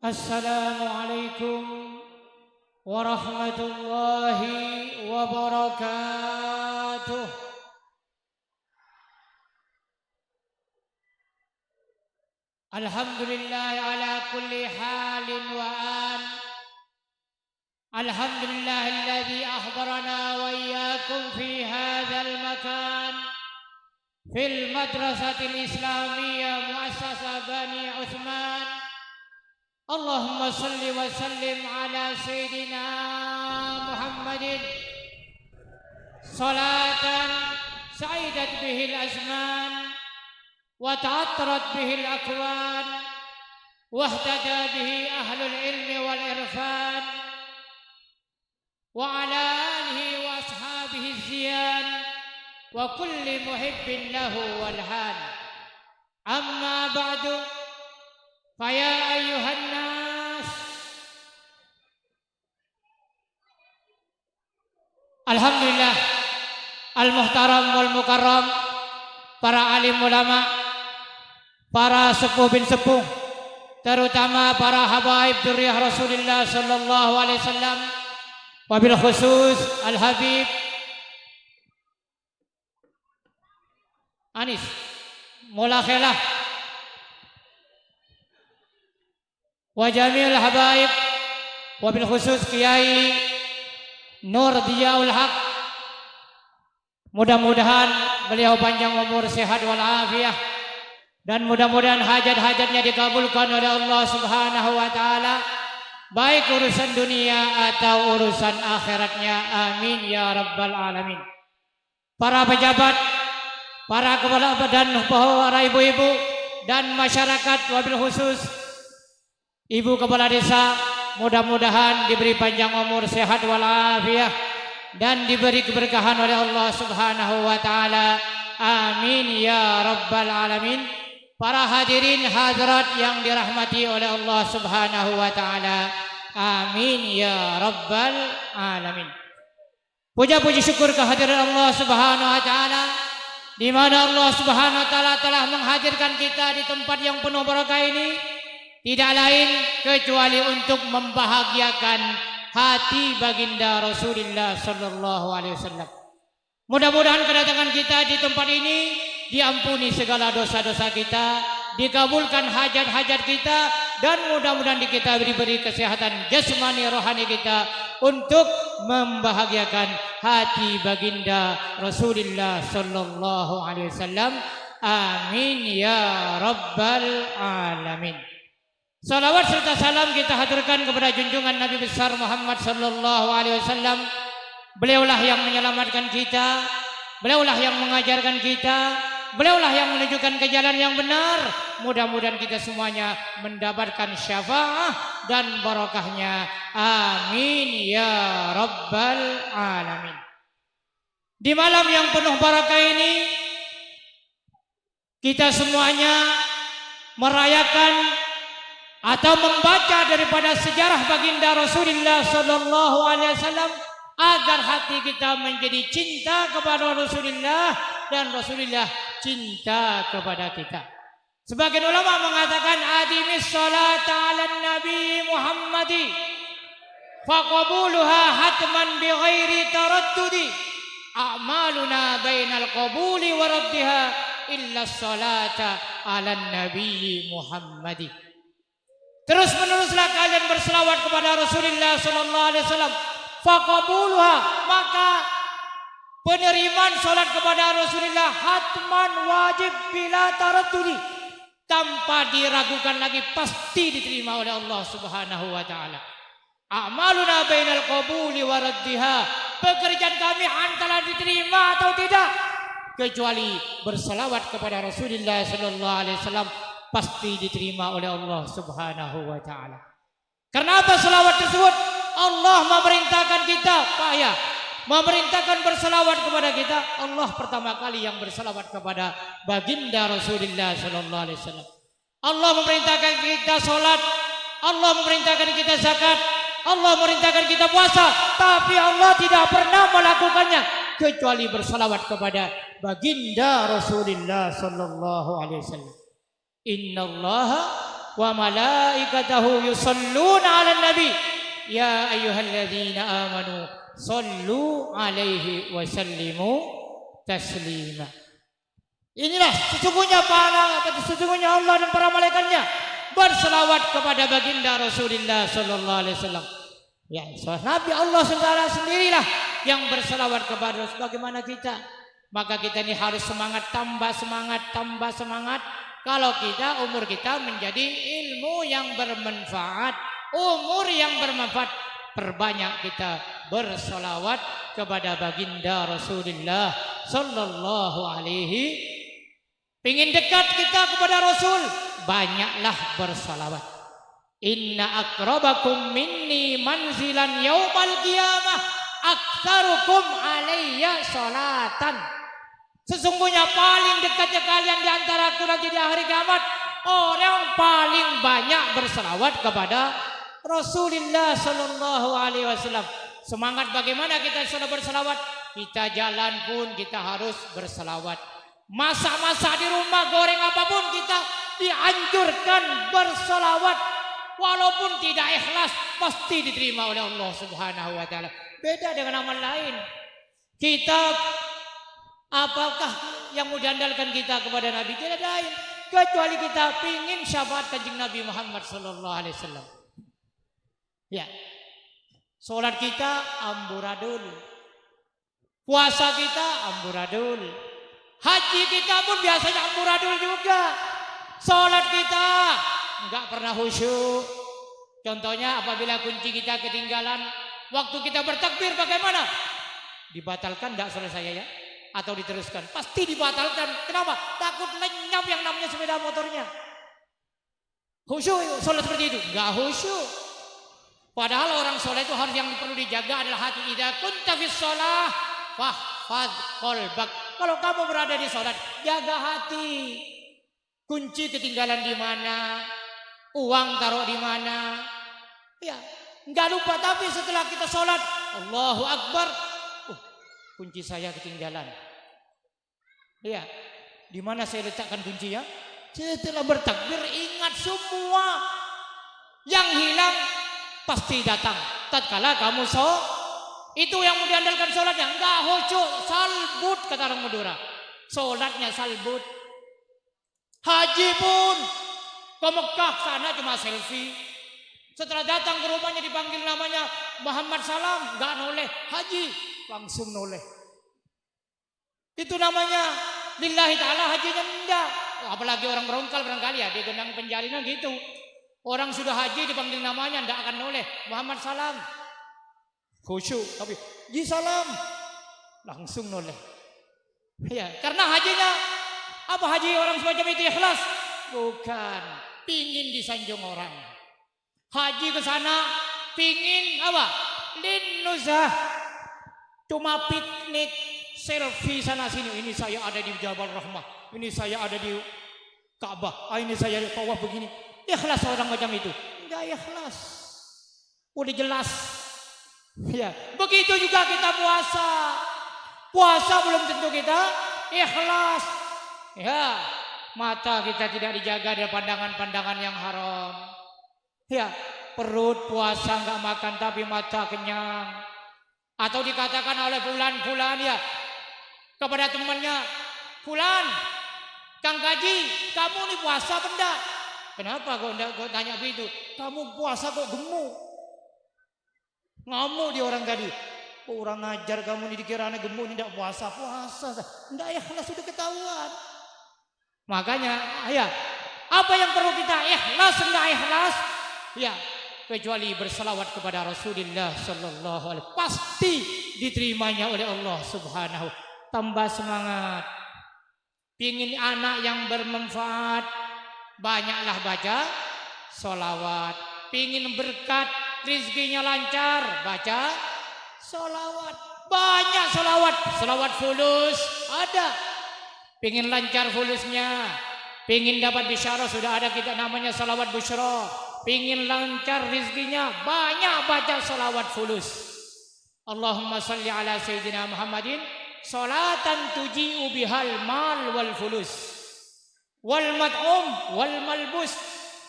Assalamualaikum warahmatullahi wabarakatuh. Alhamdulillah ala kulli halin wa an. Alhamdulillah alladhi akhbarana wa iyyakum fi hadzal makan fil madrasatil islamiyah muassasah Bani Utsman. Allahumma salli wa sallim ala sayyidina Muhammadin salatan sa'idat bihil azman wa ta'attarat bihil akwan wa ihtada bihi ahlul ilmi wal irfan wa ala alihi wa ashabihi ziyan wa kulli muhibbin lahu wal hal. Amma ba'du, faya ayyuhan nas, alhamdulillah al-muhtaram wal mukarram, para alim ulama, para sepuh bin sepuh, terutama para habaib dzurriyyah Rasulullah sallallahu alaihi wasallam, wabil khusus al-habib Anis Mulakhilah wa jami'ul habaib, wabil khusus Kiai Nur Diyaul Haq. Mudah-mudahan beliau panjang umur, sehat walafiat, dan mudah-mudahan hajat-hajatnya dikabulkan oleh Allah Subhanahu wa taala, baik urusan dunia atau urusan akhiratnya. Amin ya rabbal alamin. Para pejabat, para kepala badan, para ibu-ibu dan masyarakat, wabil khusus ibu kepala desa, mudah-mudahan diberi panjang umur, sehat walafiat, dan diberi keberkahan oleh Allah Subhanahu wa taala. Amin ya rabbal alamin. Para hadirin hadirat yang dirahmati oleh Allah Subhanahu wa taala. Amin ya rabbal alamin. Puja-puji syukur kehadiran Allah Subhanahu wa taala, di mana Allah Subhanahu wa taala telah menghadirkan kita di tempat yang penuh berkah ini, tidak lain kecuali untuk membahagiakan hati baginda Rasulullah sallallahu alaihi wasallam. Mudah-mudahan kedatangan kita di tempat ini diampuni segala dosa-dosa kita, dikabulkan hajat-hajat kita, dan mudah-mudahan kita diberi kesehatan jasmani rohani kita untuk membahagiakan hati baginda Rasulullah sallallahu alaihi wasallam. Amin ya rabbal alamin. Salawat serta salam kita haturkan kepada junjungan Nabi besar Muhammad sallallahu alaihi wasallam. Beliaulah yang menyelamatkan kita, beliaulah yang mengajarkan kita, beliaulah yang menunjukkan ke jalan yang benar. Mudah-mudahan kita semuanya mendapatkan syafaat dan barakahnya. Amin ya rabbal alamin. Di malam yang penuh barakah ini, kita semuanya merayakan atau membaca daripada sejarah baginda Rasulullah sallallahu alaihi wasallam, agar hati kita menjadi cinta kepada Rasulullah dan Rasulullah cinta kepada kita. Sebagian ulama mengatakan adimis salata ala nabi Muhammadi faqabuluha hatman bighairi taraddudi a'maluna bainal qabuli wa raddiha illa salata ala nabi Muhammadi. Terus meneruslah kalian berselawat kepada Rasulullah sallallahu alaihi wasallam, faqabuluha, maka penerimaan salat kepada Rasulullah hatman, wajib, bila taraddudi, tanpa diragukan lagi, pasti diterima oleh Allah Subhanahu wa taala. A'maluna bainal qabuli wa raddiha, pekerjaan kami antara diterima atau tidak, kecuali berselawat kepada Rasulullah sallallahu alaihi wasallam, pasti diterima oleh Allah Subhanahu wa taala. Karena apa selawat tersebut? Allah memerintahkan kita, Pak ya, memerintahkan berselawat kepada kita. Allah pertama kali yang berselawat kepada baginda Rasulullah sallallahu alaihi wasallam. Allah memerintahkan kita salat, Allah memerintahkan kita zakat, Allah memerintahkan kita puasa, tapi Allah tidak pernah melakukannya kecuali berselawat kepada baginda Rasulullah sallallahu alaihi wasallam. Innallaha wa malaikatahu yusalluna 'alan nabi ya ayyuhalladzina amanu sallu 'alaihi wa sallimu taslima. Inilah sesungguhnya Allah dan para malaikatnya berselawat kepada baginda Rasulullah sallallahu alaihi wasallam. Ya, Nabi Allah sendirilah yang berselawat kepada Rasul. Bagaimana kita? Maka kita ini harus tambah semangat. Kalau umur kita menjadi ilmu yang bermanfaat, umur yang bermanfaat, perbanyak kita berselawat kepada baginda Rasulullah sallallahu alaihi. Pingin dekat kita kepada Rasul, banyaklah berselawat. Inna akrabakum minni manzilan yaumal qiyamah aktsarukum alayya salatan. Sesungguhnya paling dekatnya kalian di antara aku nanti di hari kiamat, orang paling banyak berselawat kepada Rasulullah sallallahu alaihi wasallam. Semangat bagaimana kita sudah berselawat? Kita jalan pun kita harus berselawat. Masak-masak di rumah, goreng apapun, kita dianjurkan berselawat. Walaupun tidak ikhlas, pasti diterima oleh Allah Subhanahu wa taala. Beda dengan amal lain. Kita apakah yang mau diandalkan kita kepada Nabi? Tidak lain kecuali kita ingin syafaat kanjeng Nabi Muhammad sallallahu alaihi wasallam. Ya. Salat kita amburadul. Puasa kita amburadul. Haji kita pun biasanya amburadul juga. Salat kita enggak pernah khusyuk. Contohnya apabila kunci kita ketinggalan, waktu kita bertakbir bagaimana? Dibatalkan enggak salat saya ya? Atau diteruskan? Pasti dibatalkan. Kenapa? Takut lenyap yang namanya sepeda motornya. Khusyuk salat seperti itu? Enggak khusyuk. Padahal orang soleh itu harus yang perlu dijaga adalah hati. Idza kunta fis shalah fahfaz qalbak. Kalau kamu berada di salat, jaga hati. Kunci ketinggalan di mana? Uang taruh di mana? Ya, enggak lupa. Tapi setelah kita salat, Allahu Akbar, kunci saya ketinggalan. Ya, di mana saya letakkan kuncinya? Setelah bertakbir ingat semua yang hilang. Pasti datang tatkala kamu itu yang mau diandalkan sholatnya enggak khusyuk, salbut kata orang Madura, sholatnya salbut. Haji pun ke Mekah sana cuma selfie, setelah datang ke rumahnya dipanggil namanya Muhammad Salam, enggak noleh. Haji langsung noleh. Itu namanya lillahi ta'ala, hajinya enggak. Apalagi orang berongkal barangkali ya, dia gendang penjalinan gitu. Orang sudah haji dipanggil namanya tidak akan noleh. Muhammad Salam khusyuk, tapi Ji Salam langsung noleh. Ya, karena hajinya apa? Haji orang semacam itu ikhlas? Bukan, pingin disanjung orang. Haji ke sana pingin apa? Linnuzah, cuma piknik, selfie sana sini. Ini saya ada di Jabal Rahmah, ini saya ada di Ka'bah, ini saya di tawaf begini. Ikhlas orang macam itu? Enggak ikhlas. Udah jelas. Ya, begitu juga kita puasa. Puasa belum tentu kita ikhlas. Ya, mata kita tidak dijaga dari pandangan-pandangan yang haram. Ya, perut puasa enggak makan tapi mata kenyang. Atau dikatakan oleh fulan ya kepada temannya, "Fulan, Kang Gaji, kamu nih puasa benda?" Kenapa kau tanya begitu? Kamu puasa kok gemuk? Ngamuk dia orang tadi. Orang ngajar kamu ini dikira gemuk, ini tidak puasa. Tidak ikhlas, sudah ketahuan. Makanya ya, apa yang perlu kita ikhlas, tidak ikhlas? Ya, kecuali berselawat kepada Rasulullah sallallahu alaihi wasallam, pasti diterimanya oleh Allah Subhanahu. Tambah semangat. Pingin anak yang bermanfaat, banyaklah baca sholawat. Pingin berkat, rizkinya lancar, baca sholawat. Banyak sholawat. Sholawat fulus ada. Pingin lancar fulusnya, pingin dapat bisyarah, sudah ada kita namanya sholawat busyra. Pingin lancar rizkinya, banyak baca sholawat fulus. Allahumma salli ala Sayyidina Muhammadin sholatan tuji'u bihal mal wal fulus wal mat'um wal malbus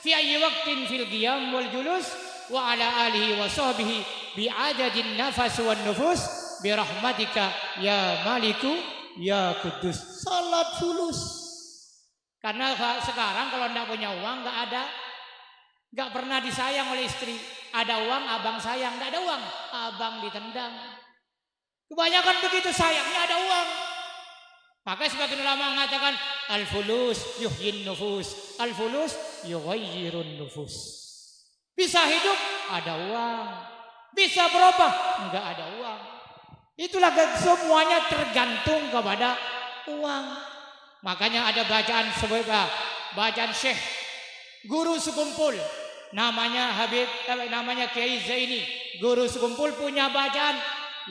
fi ayyi waqtin fil qiyam wal julus wa ala alihi wa sahbihi bi adadin nafas wan nufus bi rahmatika ya maliku ya kudus. Salat fulus. Karena sekarang kalau enggak punya uang enggak pernah disayang oleh istri. Ada uang abang sayang, enggak ada uang abang ditendang. Kebanyakan begitu sayangnya ada uang. Maka sebagian ulama mengatakan al-fulus yuhyin nufus, al-fulus yughayyirun nufus. Bisa hidup ada uang, bisa berubah enggak ada uang. Itulah semuanya tergantung kepada uang. Makanya ada bacaan Syekh guru sekumpul namanya Kiai Zaini. Guru sekumpul punya bacaan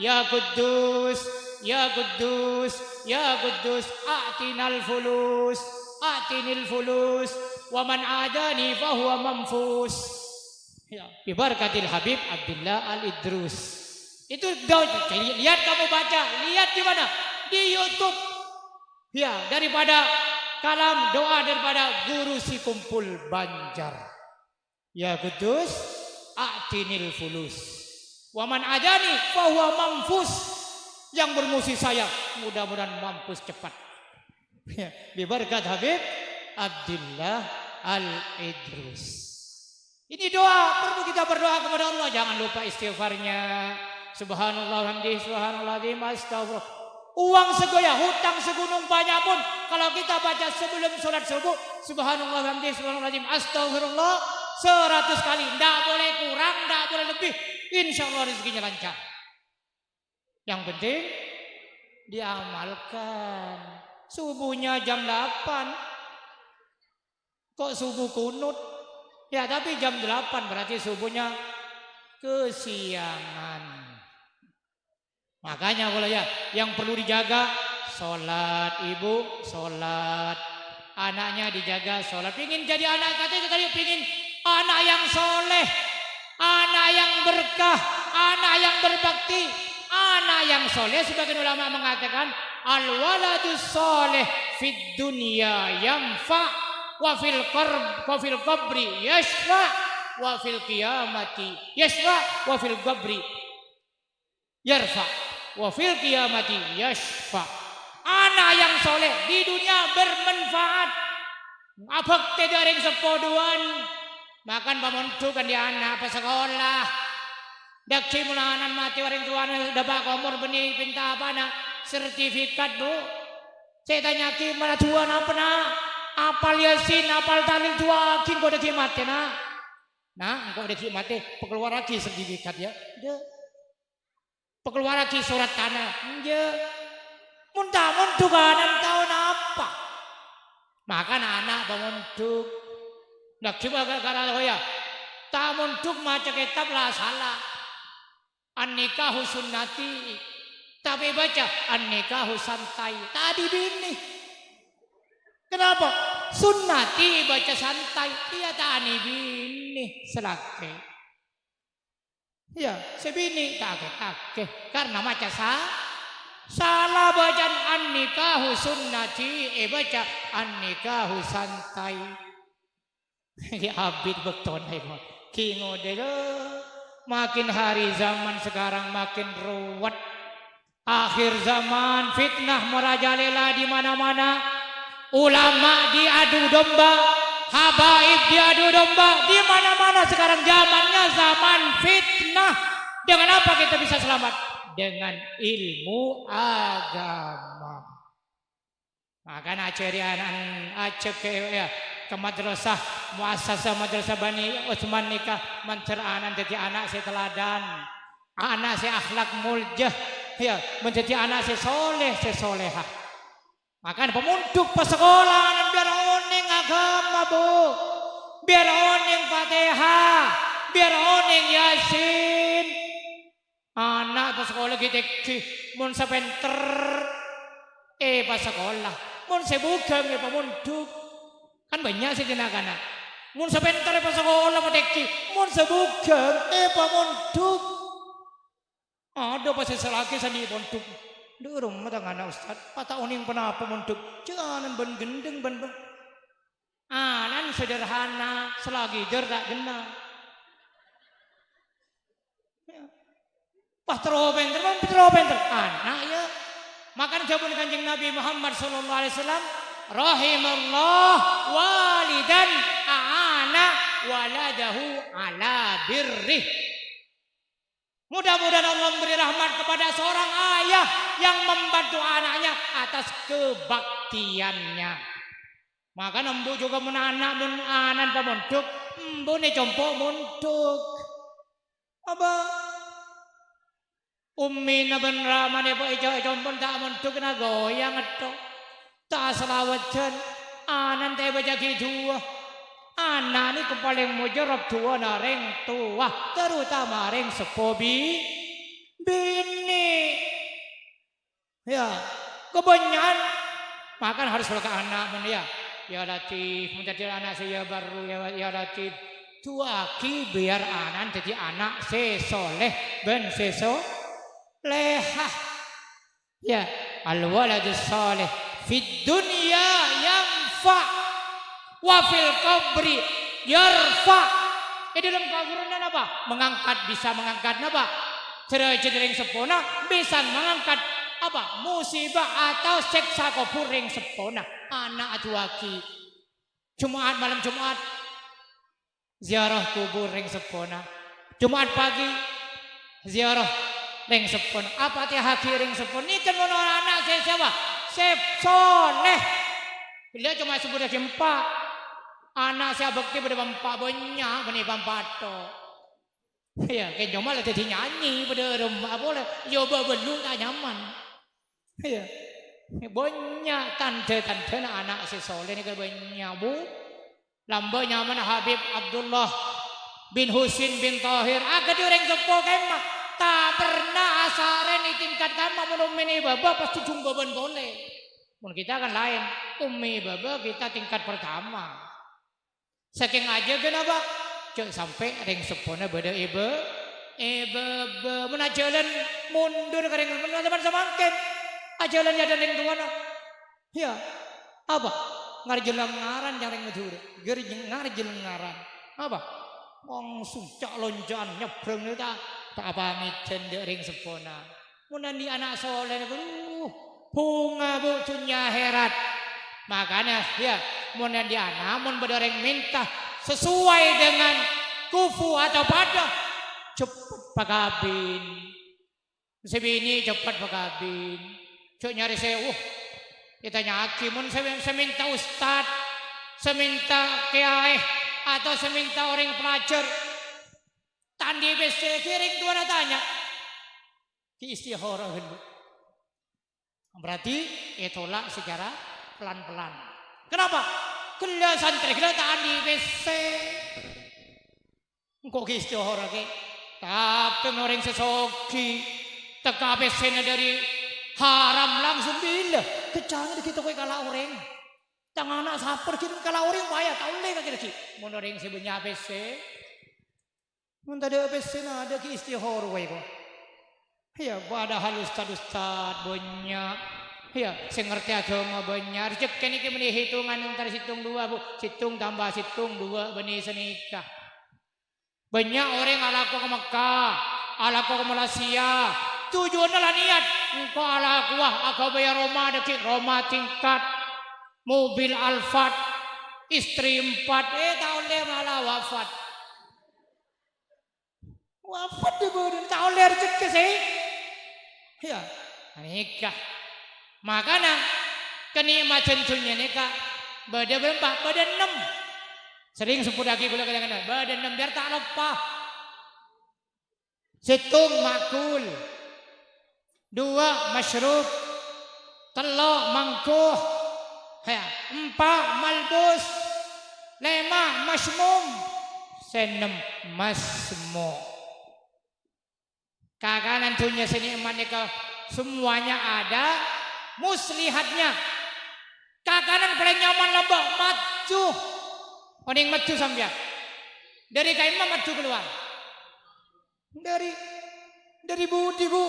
ya Quddus, ya Quddus, ya Quddus, a'tinal fulus, a'tinil fulus, wa man adani fahuwa manfus. Ya, bi barakatil Habib Abdullah Al-Idrus. Itu lihat kamu baca, lihat di mana? Di YouTube. Ya, daripada kalam doa daripada guru si kumpul Banjar. Ya Quddus, a'tinil fulus. Wa man adani fahuwa manfus. Yang bermusuh saya mudah-mudahan mampus cepat. Ya, berkat Habib Abdullah Al-Idrus. Ini doa, perlu kita berdoa kepada Allah. Jangan lupa istighfarnya. Subhanallah hamdi, subhanallahadzim, astagfirullah. Uang segoyah, hutang segunung banyak pun kalau kita baca sebelum sholat subuh, subhanallah hamdi, subhanallahadzim, astagfirullah 100 kali. Tidak boleh kurang, tidak boleh lebih. Insya Allah rezekinya lancar. Yang penting diamalkan. Subuhnya jam 8. Kok subuh kunut? Ya tapi jam 8 berarti subuhnya kesiangan. Makanya kalau ya yang perlu dijaga sholat ibu, sholat anaknya dijaga sholat. Pingin jadi anak katanya tadi pingin anak yang soleh, anak yang berkah, anak yang berbakti. Anak yang soleh sebagian ulama mengatakan al-waladus soleh fid dunya yanfa wa fil qabri yashfa wa fil qiyamati yashfa wa fil qabri yarfa wa fil qiyamati yashfa. Anak yang soleh di dunia bermanfaat. Apa tegaring sepoduan makan pamontu kan di anak apa sekolah. Dak mulanan mati orang tuanya sudah bak umur benih pinta apa nak sertifikat bu. Saya tanya ki mana tuan apa nak? Apal yasin, apal talil tua kin kau dah mati nak. Nah, kau dah mati pekeluar lagi sertifikat ya. Dia pekeluar lagi surat tanah. Dia muntah kanan tahun apa? Makan anak banguntuk. Dak coba gara-gara ya. Tamuntuk maca kitab lah salah. An-nikahu sunnati. Tapi baca an-nikahu santai. Tadi bini. Kenapa? Sunnati baca santai. Iya tani bini. Selake. Ya sebini tak karena maca salah bacaan an-nikahu sunnati. Baca an-nikahu santai. Ya abid beton. Kingo deh. Makin hari zaman sekarang makin ruwet. Akhir zaman fitnah merajalela di mana-mana. Ulama diadu domba, habaib diadu domba di mana-mana sekarang zamannya zaman fitnah. Dengan apa kita bisa selamat? Dengan ilmu agama. Maka aceh ya ke madrasah muassasah madrasah Bani Utsman nikah mencerahan jadi anak saya teladan, anak saya akhlak muljah, ya menjadi anak saya soleh, saya solehah. Maka pemunduk pesekolahan biar oning agama bu, biar oning Fatihah, biar oning Yasin. Anak pesekolah gitu, mun sepenter, pesekolah, mun sebukan ya pemunduk. Kan banyak sih tindakan. Mun sebentar pas sekolah medeki, mun sebukan pamonduk. Ada pas selaki sani ponduk. Durung mata Ustaz, patah uning penapa pamonduk. Jangan ben gendeng ben. Nan anan sederhana selagi tak genah. Wah terobenter anak ya. Makan jabun Kanjeng Nabi Muhammad sallallahu alaihi wasallam, rahimallah walidan aana waladahu ala birrih. Mudah-mudahan Allah memberi rahmat kepada seorang ayah yang membantu anaknya atas kebaktiannya. Maka embu juga menanak mun anan pamunduk, embu ne compo munduk. Apa? Ummi na benra mane po ijo compon tak munduk na goyang atto. Tak selawajan anan te bajagi dua. Anak ni paling mujarab tua na ring tua, terutama ring sepobi bini. Ya, kebanyakan makan harus ke anak mun ya. Ya Latif, menjadi anak saya baru ya Latif. Tuaki biar anan jadi anak sesoleh ben leha. Ya, al-waladus salih fid dunya yanfa' wa fil qabri yarfa. Dalam Al-Qur'an apa? Mengangkat, bisa mengangkat apa? Derajat ring sepona, bisa mengangkat apa? Musibah atau siksa kubur ring sepona. Anak atuaki. Jumat malam Jumat ziarah kubur ring sepona. Jumat pagi ziarah ring sepona. Apa ti haki ring sepona? Ini kan mono anak saya siapa? Sep soleh. Bila cuma sebut jempa. Anak saya bakti pada bampak banyak bani bampato. Ya, kayak cuma lah jadi nyanyi pada rumah boleh. Coba belum tak nyaman. Ya, banyak tante anak si soleh ni kan banyak bu. Lamba nyaman Habib Abdullah bin Husin bin Tahir. Agak diorang sepo kemak. Tak pernah asaren di tingkat kamu menumini baba pasti jumpa ben boleh. Mun kita kan lain. Umi baba kita tingkat pertama. Saking aja kenapa? Cuk sampai ring sepona beda ibe menajalan mundur ke ring teman samangken. Ajalan ya ring tuana. Ya. Apa? Ngarjelengaran yang ring medur. Ngarjelengaran. Apa? Wong sucak lonjaan nyebrang ta tak pamit cendek ring sepona. Mun di anak soleh bunga bu dunya herat. Makanya ya mun di anak mun berdereng minta sesuai dengan kufu atau pada cepat pakabin. Sebini cepat pakabin. Cuk nyari saya kita nyaki mun seminta ustad, seminta kiai atau seminta orang pelajar. Tandi besi kiring dua tanya. Ki istihara hendak. Berarti itulah secara pelan-pelan. Kenapa? Kela santri kela tadi bese. Engkau ki istihara ke? Tapi orang sesoki teka besena dari haram langsung bila. Kecangan kita kau kalah orang. Tangan anak saper kita kalah orang bayar tahu leh kaki lagi. Mun orang sebenarnya bese. Mun tadi bese ada ki istihara kau ko. Ya padahal ustad banyak. Ya, saya ngerti agama banyak. Rezeki ini meni hitungan antara situng dua bu, situng tambah situng dua benih senikah. Banyak orang alaku ke Mekah, alaku ke Malaysia. Tujuan adalah niat. Engkau alaku aku bayar Roma deki Roma tingkat, mobil Alphard, istri 4. Tahun dia malah wafat. Wafat di bawah tahun dia rezeki sih. Ya, nikah. Makanya kenikmatan dunia nikah beda berempat, beda 6. Sering sebut lagi gula kadang-kadang beda 6 biar tak lupa. Situng makul, 2 masyrub, 3 mangkuh, 4 malbus, 5 masmum, 6 masmu. Kakak nantunya seni emak nikah semuanya ada. Muslihatnya kakanan paling nyaman lembah maju oning maju sambil dari kain mah maju keluar dari budi bu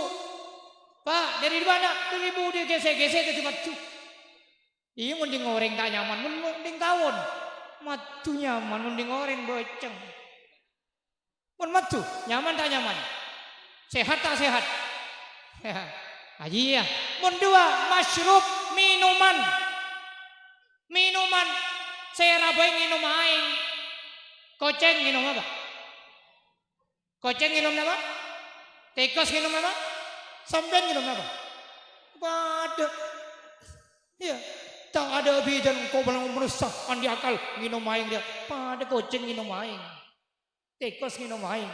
pak dari mana dari budi gesek-gesek jadi maju iya mending ngoreng tak nyaman mending kawon Matu nyaman mending orang boceng. Mun matu nyaman tak nyaman? Sehat tak sehat? Haji ya. Mun dua masyrub minuman. Minuman saya rabai minum aing. Koceng minum apa? Koceng minum apa? Tekos minum apa? Sampean minum apa? Pada. Ya, tak ada bidan kau bilang meresah andi akal minum aing dia. Pada koceng minum aing. Tekos minum aing.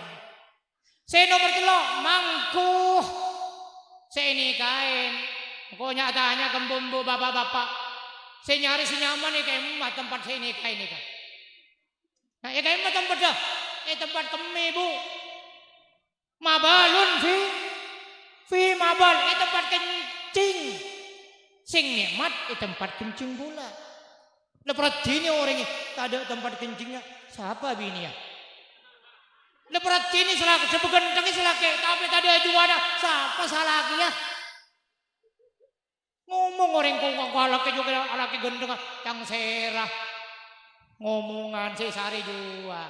Saya nomor 3 mangkuh. Saya ini kain. Kau nyatanya kembumbu bapak-bapak. Saya nyari senyaman nih kayak emak tempat saya ini kain nih kan. Nah, ya kayak emak tempat dah. Tempat kemi bu. Mabalun fi mabal. Tempat kencing. Sing nikmat tempat kencing pula. Lepas ini orangnya tak ada tempat kencingnya. Siapa bini ya? Lepas ini selaki sebegenteng selaki tapi tadi juara siapa salah lagi ya? Ngomong orang kok laki juga laki gendeng yang serah ngomongan sesari jua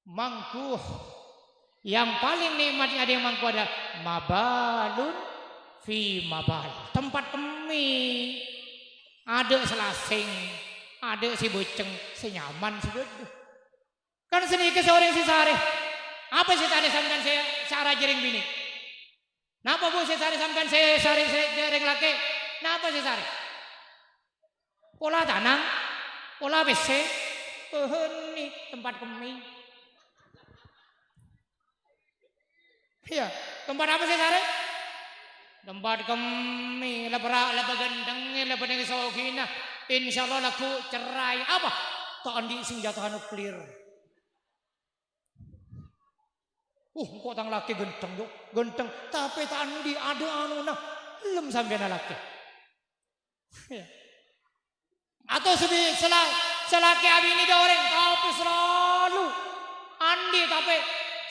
mangkuh yang paling nikmatnya ada yang mangkuh ada mabalun fi mabal tempat kemi ada selasing ada si boceng senyaman sebetulnya kan sedikit seorang sesari apa sih tadi sampean saya cara jering bini. Napa bu saya sari sampean saya sari dereng laki? Napa saya sari? Pola tanang, pola WC, ini tempat kemi. Iya, tempat apa saya sari? Tempat kemi, lepas gendeng, lepas yang sogina. Insyaallah laku cerai apa? Tak andi sing jatuhan nuklir. Kok tang laki genteng, tapi tak andi ada anu nah, belum sampai laki. Ya. Atau selaki abi ini orang, tapi selalu andi tapi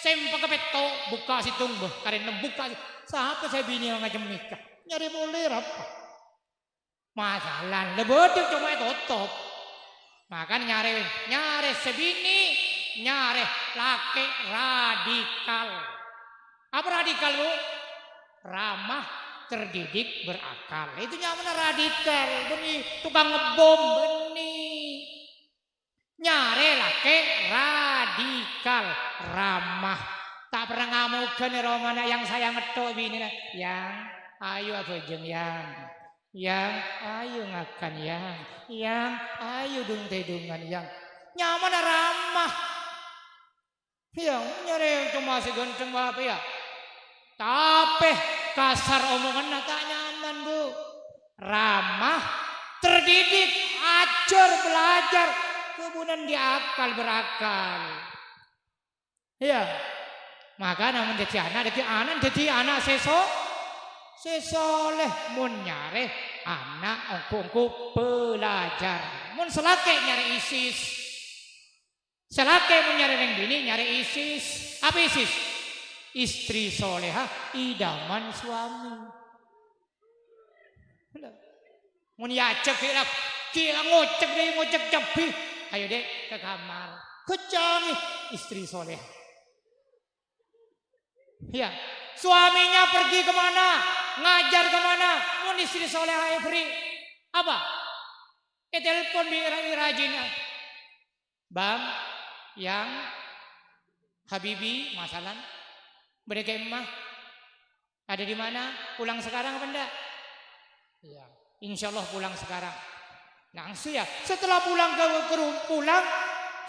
sempak kepeto buka situng karena buka. Siapa saya bini yang ngajak nikah? Nyari boleh apa? Masalah lebih cuma tutup. Makan nyari sebini. Nyare laki radikal. Apa radikal bu? Ramah, terdidik, berakal. Itu namanya radikal. Benih tukang ngebom benih. Nyare laki radikal, ramah. Tak pernah ngamukan romana yang saya ngetok bini. Yang ayo apa jeng yang ayo ngakan yang ayo dung-dung yang nyaman ramah. Yang nyari cuma si ganteng apa ya? Tapi kasar omongan tak nyaman bu. Ramah, terdidik, ajar, belajar, kemudian diakal berakal. Ya, maka namun jadi anak sesoleh mun nyari anak ongko belajar. Mun selake nyari ISIS. Selake mun nyari yang bini nyari ISIS. Apa ISIS? Istri soleha idaman suami. Mun yacek kira ngocek cepi. Ayo dek ke kamar. Kecangi istri soleha. Ya, suaminya pergi kemana? Ngajar kemana? Mun istri soleha free. Apa? Telepon di rajin. Bang, yang Habibi masalah mereka emah ada di mana? Pulang sekarang apa enggak? Ya, insya Allah pulang sekarang. Langsung ya. Setelah pulang pulang,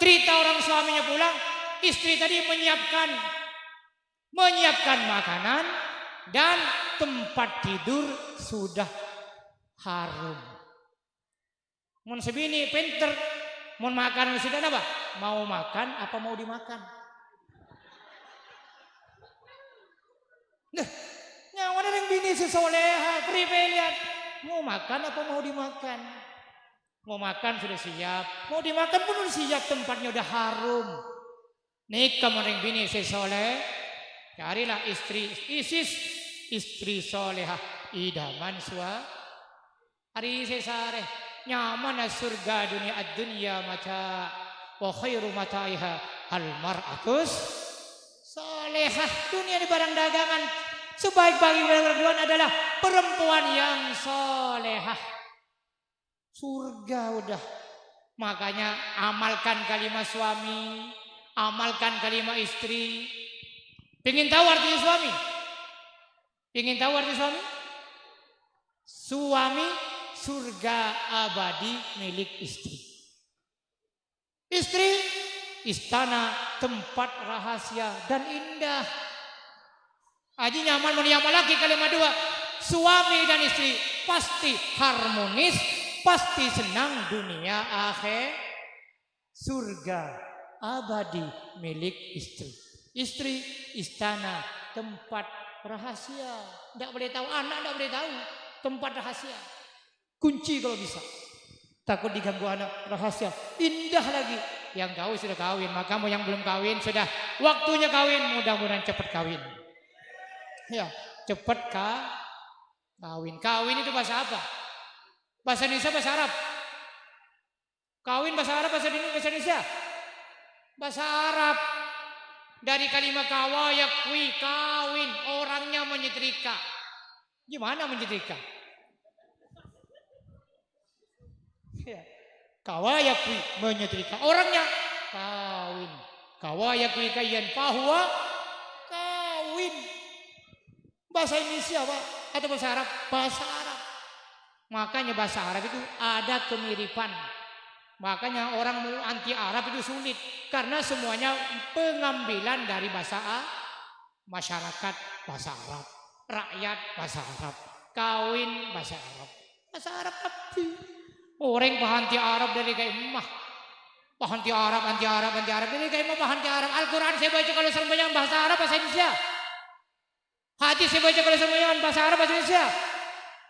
cerita orang suaminya pulang, istri tadi menyiapkan makanan dan tempat tidur sudah harum. Mun sebini pinter, mun makan sudah apa? Mau makan apa mau dimakan? Nah, nyawa yang bini sesoleha, pribelian. Mau makan apa mau dimakan? Mau makan sudah siap, mau dimakan pun sudah siap, tempatnya udah harum. Nikah orang bini sesoleh, carilah istri soleha, idaman sua. Hari sesare, nyaman surga dunia ad-dunya mata wa khairu mataiha al mar'atus salihah. Dunia ini barang dagangan, sebaik-baik barang dagangan adalah perempuan yang salehah. Surga udah. Makanya amalkan kalimat suami, amalkan kalimat istri. Pengen tahu artinya suami? Pengen tahu arti suami? Suami surga abadi milik istri. Istri istana tempat rahasia dan indah. Aji nyaman menyamal lagi kalimat dua. Suami dan istri pasti harmonis, pasti senang dunia akhir. Surga abadi milik istri. Istri istana tempat rahasia. Tidak boleh tahu, anak tidak boleh tahu. Tempat rahasia. Kunci kalau bisa. Takut diganggu anak, rahasia. Indah lagi. Yang tahu sudah kawin, maka mau yang belum kawin sudah waktunya kawin. Mudah-mudahan cepat kawin. Ya, cepat kawin. Kawin itu bahasa apa? Bahasa Indonesia, bahasa Arab. Kawin bahasa Arab, bahasa Indonesia. Bahasa Arab. Dari kalimat kawa yakwi, kawin, orangnya menyetrika. Gimana menyetrika? Ya. Kawayakwi menyetrika, orangnya kawin. Kawayakwi kayan fahuwa kawin. Bahasa Indonesia Pak atau bahasa Arab? Bahasa Arab. Makanya bahasa Arab itu ada kemiripan. Makanya orang anti Arab itu sulit karena semuanya pengambilan dari bahasa masyarakat bahasa Arab, rakyat bahasa Arab, kawin bahasa Arab. Bahasa Arab apa? Orang pahanti Arab dari kayak emah. Pahanti Arab, anti Arab, anti Arab. Dari kayak emah pahanti Arab. Al-Quran saya baca kalau semuanya bahasa Arab, bahasa Indonesia. Hadis saya baca kalau semuanya bahasa Arab, bahasa Indonesia.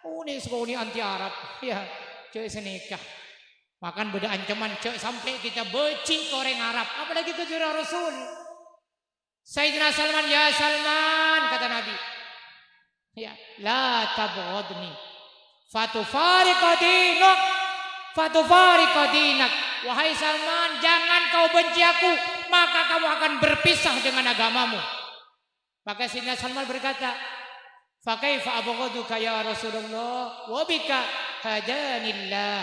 Oh ini sekolah ini anti Arab. Ya, cek senikah. Makan beda ancaman cek sampai kita benci ke orang Arab. Apalagi ke jurah Rasul. Sayyidina Salman, ya Salman, kata Nabi. Ya, la tabghadni. Fatufariqa dinak. Fatufariqa dinak. Wahai Salman, jangan kau benci aku, maka kamu akan berpisah dengan agamamu. Maka Sayyidina Salman berkata, fa kaifa abghaduka ya Rasulullah wa bika hadanillah.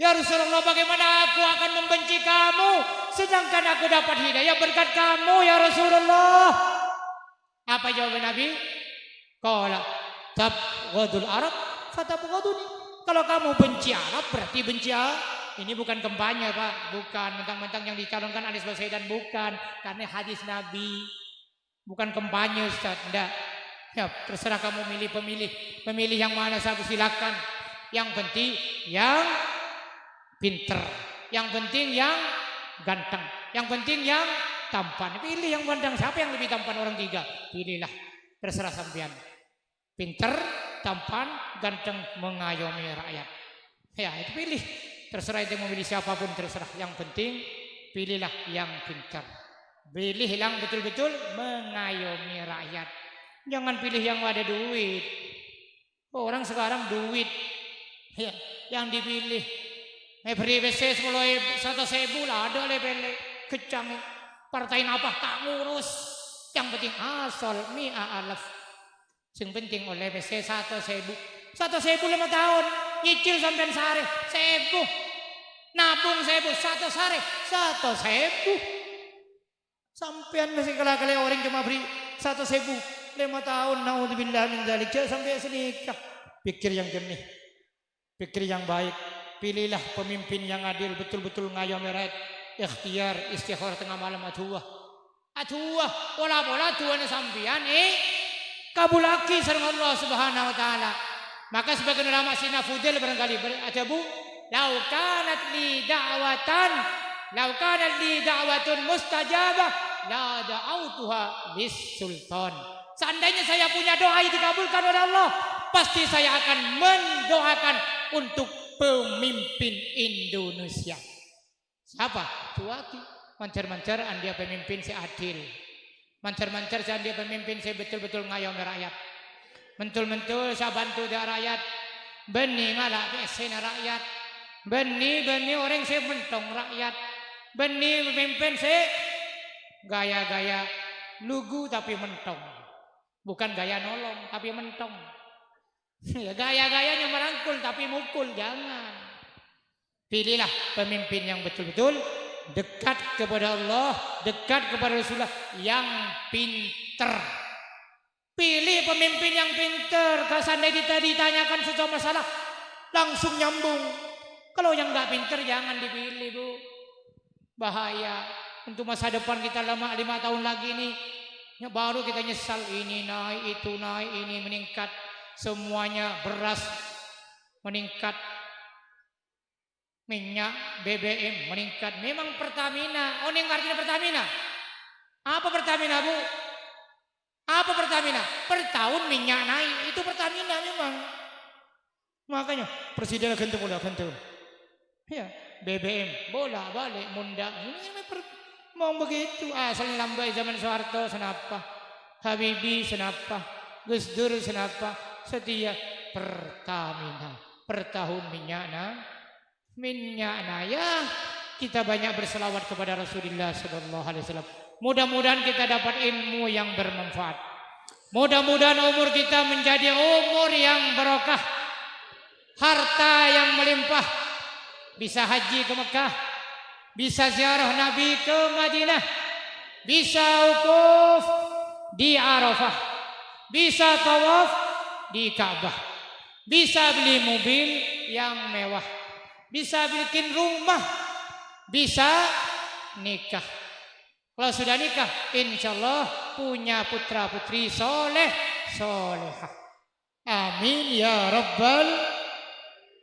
Ya Rasulullah, bagaimana aku akan membenci kamu sedangkan aku dapat hidayah berkat kamu ya Rasulullah. Apa jawaban Nabi? Qala tabghadul Arab fatabghaduni. Kalau kamu benci Arab berarti benci ini bukan kampanye Pak, bukan mentang-mentang yang dicalonkan Anies Baswedan, bukan, karena hadis Nabi, bukan kampanye Ustaz, enggak. Ya, terserah kamu pemilih yang mana saya silakan. Yang penting yang pinter, yang penting yang ganteng, yang penting yang tampan. Pilih yang ganteng, siapa yang lebih tampan orang tiga? Pilihlah, terserah sampean. Pinter, tampan, ganteng, mengayomi rakyat. Ya, itu pilih. Terserah itu memilih siapapun terserah. Yang penting pilihlah yang pintar. Pilih yang betul-betul mengayomi rakyat. Jangan pilih yang ada duit. Orang sekarang duit. Ya, yang dipilih. Beri BC 100.000 lah ada lebele kecang. Partai apa tak ngurus. Yang penting asal alaf. Yang penting oleh BC 100.000. 100.000 5 tahun. Nyicil sampai sehari 1.000. Nabung 1.000 1 sehari 100.000. Sampean masih kala-kala orang cuma beri 100.000 5 tahun. Naudzubillah min dzalik. Sampai senikah. Pikir yang jernih. Pikir yang baik. Pilihlah pemimpin yang adil, betul-betul ngayomi rakyat. Ikhtiar istighfar tengah malam atuah. Bola-bola tuane sampean kabulaki sareng Allah Subhanahu wa taala. Maka sebagian ulama Sina Fudel barangkali ada bu, lau kanat li da'watun mustajabah la da'autuha lis sultan. Seandainya saya punya doa yang dikabulkan oleh Allah, pasti saya akan mendoakan untuk pemimpin Indonesia. Siapa? Tuati. Mancar-mancar dia pemimpin saya adil. Mancar-mancar dia pemimpin saya betul-betul ngayomi rakyat. Mentul-mentul saya bantu dia rakyat. Bening ala besena rakyat. Beni orang saya mentong rakyat. Beni memimpin saya gaya-gaya lugu tapi mentong. Bukan gaya nolong tapi mentong. Ya, gaya-gayanya merangkul tapi mukul, jangan. Pilihlah pemimpin yang betul-betul dekat kepada Allah, dekat kepada Rasulullah, yang pinter. Pilih pemimpin yang pinter. Kalau seandainya ditanyakan sesuatu masalah langsung nyambung. Kalau yang nggak pinter jangan dipilih, Bu. Bahaya. Untuk masa depan kita 5 tahun lagi ini, baru kita nyesal, ini naik, itu naik, ini meningkat. Semuanya beras meningkat, minyak BBM meningkat. Memang Pertamina. Oh, ini artinya Pertamina. Apa Pertamina, Bu? Apa Pertamina? Per tahun minyak naik. Itu Pertamina memang. Makanya presiden gentung. Ya, BBM bola balik munda. Ini mau begitu. Asal lambai zaman Soeharto senapa, Habibie senapa, Gus Dur senapa, setia Pertamina. Per tahun minyak ya. Kita banyak berselawat kepada Rasulullah sallallahu alaihi wasallam. Mudah-mudahan kita dapat ilmu yang bermanfaat. Mudah-mudahan umur kita menjadi umur yang barokah, harta yang melimpah, bisa haji ke Mekah, bisa ziarah Nabi ke Madinah, bisa wukuf di Arafah, bisa tawaf di Ka'bah, bisa beli mobil yang mewah, bisa bikin rumah, bisa nikah. Kalau sudah nikah, insya Allah punya putra putri soleh solehah. Amin ya Rabbal.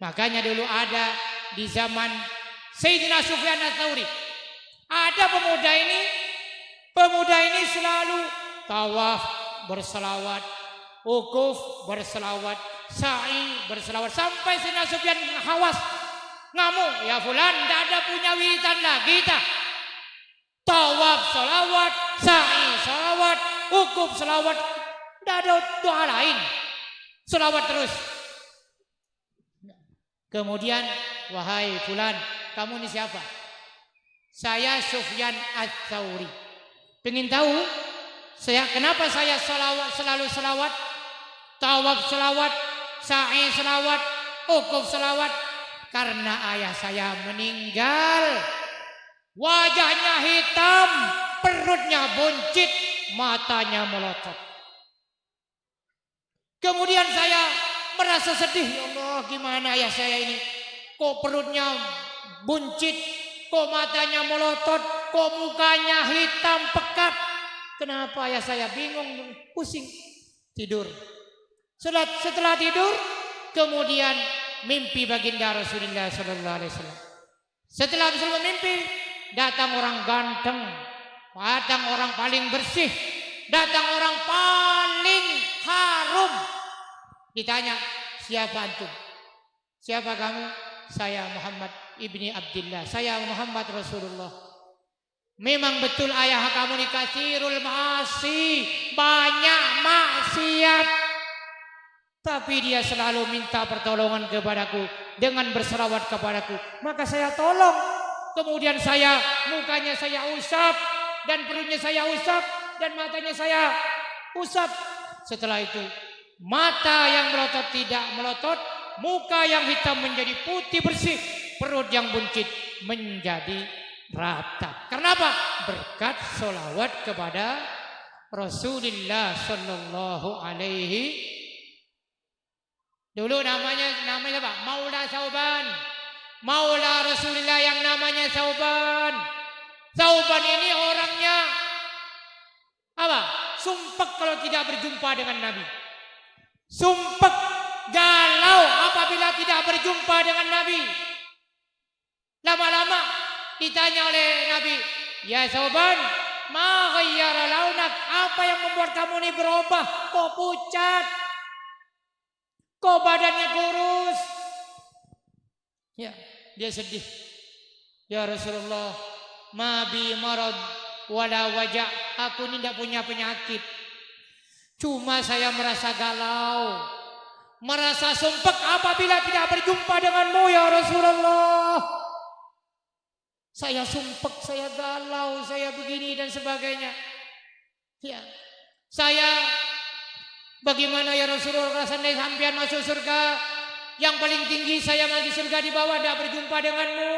Makanya dulu ada di zaman Sayyidina Sufyan Ats-Tsauri, ada pemuda ini selalu tawaf berselawat, wukuf berselawat, sa'i berselawat, sampai Sayyidina Sufyan hawas, ngamuk, ya fulan tidak ada punya wiridan lagi kita. Tawaf selawat, sa'i selawat, wukuf selawat, tidak ada doa lain, selawat terus. Kemudian, wahai fulan, kamu ini siapa? Saya Sufyan Ats-Tsauri. Pengen tahu kenapa saya selalu selawat, tawaf selawat, sa'i selawat, wukuf selawat? Karena ayah saya meninggal, wajahnya hitam, perutnya buncit, matanya melotot. Kemudian saya merasa sedih, ya Allah, gimana ya saya ini? Kok perutnya buncit, kok matanya melotot, kok mukanya hitam pekat? Kenapa ya saya? Bingung, pusing, tidur. Setelah tidur, kemudian mimpi baginda Rasulullah sallallahu alaihi wasallam. Setelah Rasulullah mimpi, datang orang ganteng, datang orang paling bersih, datang orang paling harum. Ditanya, siapa antum? Siapa kamu? Saya Muhammad ibni Abdullah. Saya Muhammad Rasulullah. Memang betul ayah kamu ni katsirul ma'asi, banyak maksiat. Tapi dia selalu minta pertolongan kepadaku dengan berselawat kepadaku. Maka saya tolong. Kemudian mukanya saya usap, dan perutnya saya usap, dan matanya saya usap. Setelah itu, mata yang melotot tidak melotot, muka yang hitam menjadi putih bersih, perut yang buncit menjadi rata. Karena apa? Berkat solawat kepada Rasulullah sallallahu alaihi. Dulu namanya apa? Maula Sauban. Maula Rasulullah yang namanya Sauban. Sauban ini orangnya apa? Sumpek kalau tidak berjumpa dengan Nabi. Sumpek, galau apabila tidak berjumpa dengan Nabi. Lama-lama ditanya oleh Nabi, ya Sauban, ma ghayyara launak, apa yang membuat kamu ini berubah? Kok pucat? Kok badannya kurus? Ya, dia sedih. Ya Rasulullah, ma bi marad wala wajah. Aku ini tidak punya penyakit. Cuma saya merasa galau, merasa sumpek apabila tidak berjumpa denganmu ya Rasulullah. Saya sumpek, saya galau, saya begini dan sebagainya. Ya. Saya bagaimana ya Rasulullah, seandainya sampean masuk surga, yang paling tinggi saya di surga di bawah, tidak berjumpa denganmu.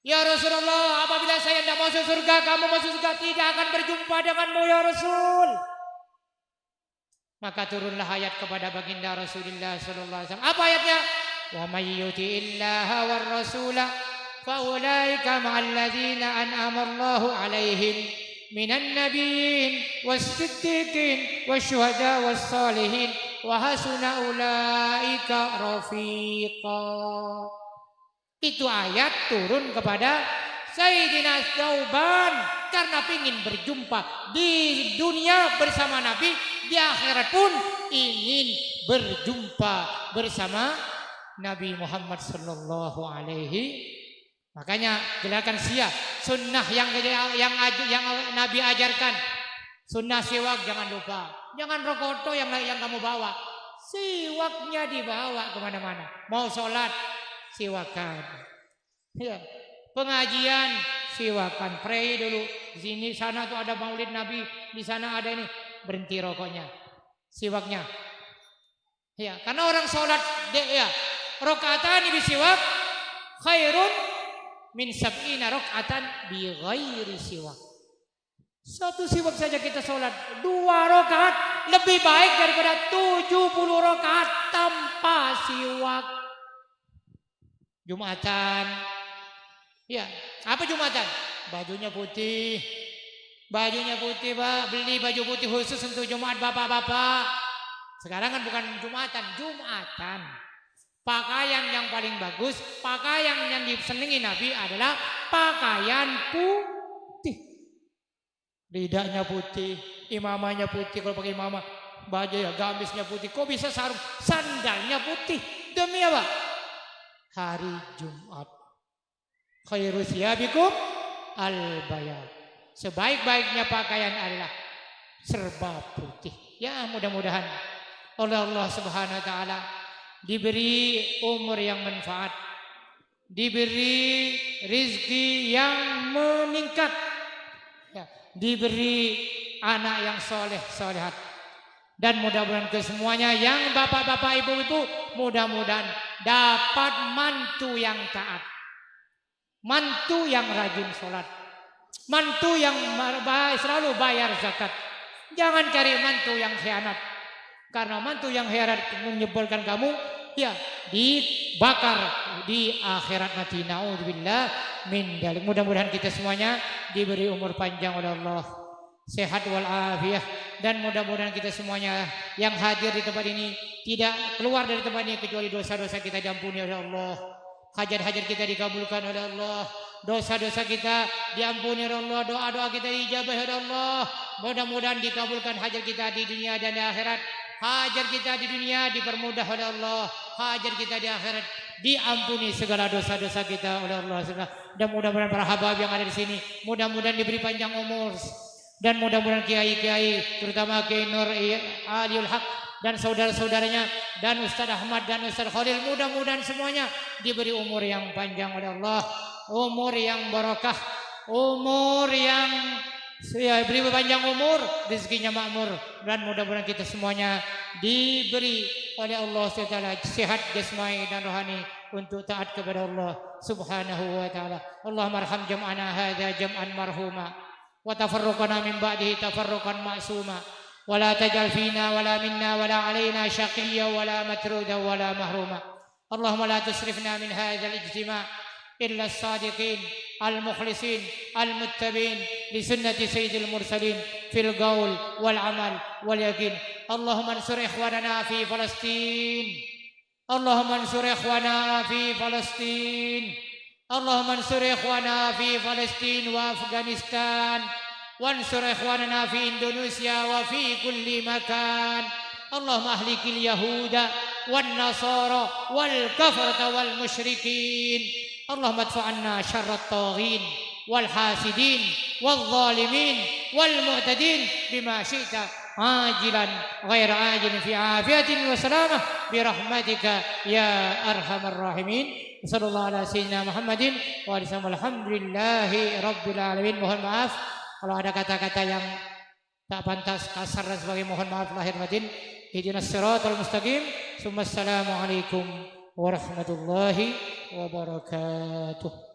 Ya Rasulullah, apabila saya tidak masuk surga, kamu masuk surga, tidak akan berjumpa denganmu ya Rasul. Maka turunlah ayat kepada baginda Rasulullah sallallahu alaihi wasallam. Apa ayatnya? Wa may yuti'illaha war rasula fa ulaika ma'al ladzina an'ama Allahu 'alaihim minan nabiyyin was-siddiqin wasyuhada was-salihin wa hasuna ulaika rafiqa. Itu ayat turun kepada Sayyidina Tsauban karena ingin berjumpa di dunia bersama Nabi, di akhirat pun ingin berjumpa bersama Nabi Muhammad sallallahu alaihi. Makanya gerakan siap sunnah yang Nabi ajarkan. Sunnah siwak jangan lupa. Jangan rokoto yang kamu bawa. Siwaknya dibawa kemana-mana. Mau sholat siwakan. Ya. Pengajian siwakan. Pray dulu. Di sini sana tuh ada maulid Nabi. Di sana ada ini. Berhenti rokoknya. Siwaknya. Ya. Karena orang sholat ya. Rokaatan bi siwak khairun min sab'ina rakaatan bi ghairi siwak. Satu siwak saja kita sholat 2 rakaat lebih baik daripada 70 rakaat tanpa siwak. Jumatan. Ya, apa Jumatan? Bajunya putih. Bajunya putih, Pak. Beli baju putih khusus untuk Jumat bapak-bapak. Sekarang kan bukan Jumatan. Pakaian yang paling bagus, pakaian yang disenangi Nabi adalah pakaian putih. Lidahnya putih, imamahnya putih. Kalau pakai imamah, baju ya gamisnya putih. Kok bisa sarung? Sandalnya putih. Demi apa? Hari Jumat. Khairu thiyabikum al-bayad. Sebaik-baiknya pakaian adalah serba putih. Ya, mudah-mudahan oleh Allah Subhanahu wa taala diberi umur yang manfaat, diberi rizki yang meningkat, ya, diberi anak yang soleh solehat, dan mudah-mudahan kesemuanya yang bapak-bapak ibu-ibu mudah-mudahan dapat mantu yang taat, mantu yang rajin sholat, mantu yang selalu bayar zakat. Jangan cari mantu yang khianat, karena mantu yang khianat menyebalkan kamu, ya dibakar di akhirat nanti. Naudzubillah min dzalik. Mudah-mudahan kita semuanya diberi umur panjang oleh Allah, sehat wal afiyah, dan mudah-mudahan kita semuanya yang hadir di tempat ini tidak keluar dari tempat ini kecuali dosa-dosa kita diampuni oleh Allah, hajat-hajat kita dikabulkan oleh Allah, dosa-dosa kita diampuni oleh Allah, doa-doa kita dijabah oleh Allah. Mudah-mudahan dikabulkan hajat kita di dunia dan di akhirat. Hajat kita di dunia dipermudah oleh Allah, hajat kita di akhirat diampuni segala dosa-dosa kita oleh Allah. Dan mudah-mudahan para habab yang ada di sini mudah-mudahan diberi panjang umur, dan mudah-mudahan kiai-kiai terutama Kiai Nur Aliul Haq dan saudara-saudaranya dan Ustaz Ahmad dan Ustaz Khalil, mudah-mudahan semuanya diberi umur yang panjang oleh Allah, umur yang barakah, umur yang beri panjang umur, rezekinya makmur, dan mudah-mudahan kita semuanya diberi oleh Allah SWT sehat jasmani dan rohani untuk taat kepada Allah Subhanahu wa taala. Allahumma arham jam'ana hadza jam'an marhuma wa tafarruqana min ba'dihi tafarruqan ma'suma wa la taj'al fina wa la minna wa la alaina syaqiyya wa la matruda wa la mahruma. Allahumma la tusrifna min hadzal ijtima' إلا الصادقين المخلصين المتبعين لسنة سيد المرسلين في القول والعمل واليقين. اللهم انصر إخواننا في فلسطين، اللهم انصر إخواننا في فلسطين، اللهم انصر إخواننا في فلسطين وأفغانستان، وانصر إخواننا في إندونيسيا وفي كل مكان. اللهم أهلك اليهود والنصارى والكفرة والمشركين. اللهم ادفع عنا شر الطاغين والحاسدين والظالمين والمعتدين بما شئت ajilan ghaira ajilin fi afiyatin wa salamah bi rahmatika ya arhamar rahimin. Sallallahu ala sayyidina Muhammadin wa alihi alhamdulillahi rabbil alamin. Mohon maaf kalau ada kata-kata yang tak pantas, kasar dan sebagainya, mohon maaf lahir batin. Ihdinas siratal mustaqim. Assalamualaikum warahmatullahi wabarakatuh.